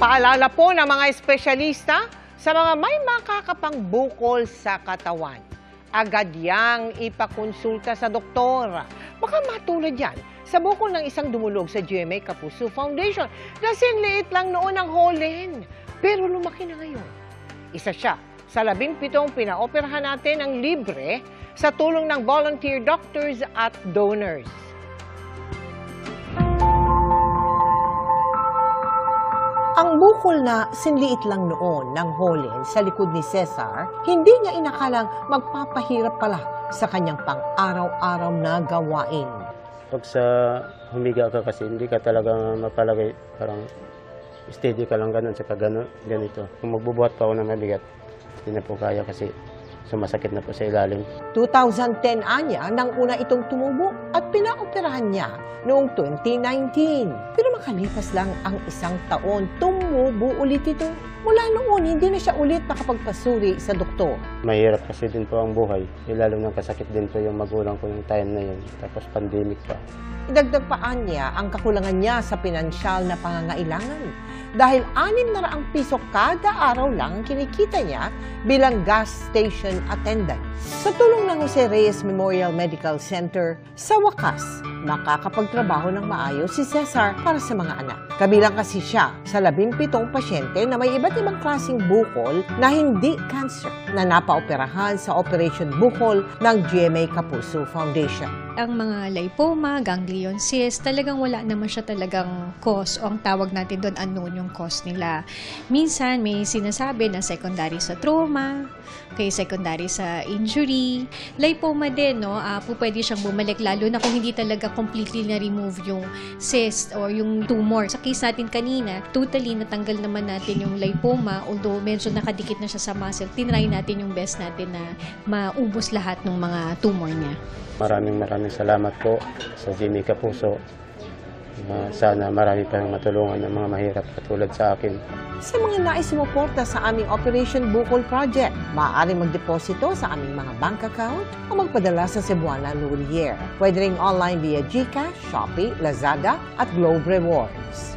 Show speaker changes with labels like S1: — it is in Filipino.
S1: Paalala po ng mga espesyalista sa mga may makakapang bukol sa katawan. Agad yang ipakonsulta sa doktor. Baka matulad yan sa bukol ng isang dumulog sa GMA Kapuso Foundation. Kasing liit lang noon ang holen, pero lumaki na ngayon. Isa siya sa 17 pinaoperahan natin ng libre sa tulong ng volunteer doctors at donors. Ang bukol na sinliit lang noon ng holen sa likod ni Cesar, hindi niya inakalang magpapahirap pala sa kanyang pang-araw-araw na gawain.
S2: Pag sa humiga ka kasi, hindi ka talaga mapalagay, parang steady ka lang ganun, saka ganito. Kung magbubuhat pa ako ng mabigat, hindi na po kaya kasi sumasakit na po sa ilalim. 2010 anya nang una itong tumubo at pinaoperahan niya noong 2019. Pero makalipas lang ang isang taon, tumubo ulit ito. Mula noon, hindi na siya ulit makapagpasuri sa doktor. Mahirap kasi din po ang buhay. Lalo ng kasakit din po yung magulang ko yung time na yun. Tapos pandemic pa.
S1: Idagdag pa niya ang kakulangan niya sa pinansyal na pangangailangan. Dahil 600 piso kada araw lang ang kinikita niya bilang gas station attendant. Sa tulong ng Jose Reyes Memorial Medical Center, sa wakas, makakapagtrabaho ng maayos si Cesar para sa mga anak. Kabilang kasi siya sa 17 pasyente na may iba't ibang klaseng bukol na hindi cancer na napaoperahan sa Operation Bukol ng GMA Kapuso Foundation.
S3: Ang mga lipoma, ganglion cyst, talagang wala naman siya talagang cause o ang tawag natin doon unknown yung cause nila. Minsan may sinasabi na secondary sa trauma, kay secondary sa injury. Lipoma din, no? Pwede siyang bumalik lalo na kung hindi talaga completely na-remove yung cyst or yung tumor. Sa case natin kanina, totally natanggal naman natin yung lipoma, although medyo nakadikit na siya sa muscle. Tinry natin yung best natin na maubos lahat ng mga tumor niya.
S2: Maraming salamat po sa GMA Kapuso. Sana marami pang matulungan ng mga mahirap katulad sa akin.
S1: Sa mga nais sumuporta sa aming Operation Bukol Project, maaari magdeposito sa aming mga bank account o magpadala sa Cebuana Lourier. Pwede ring online via GCash, Shopee, Lazada at Globe Rewards.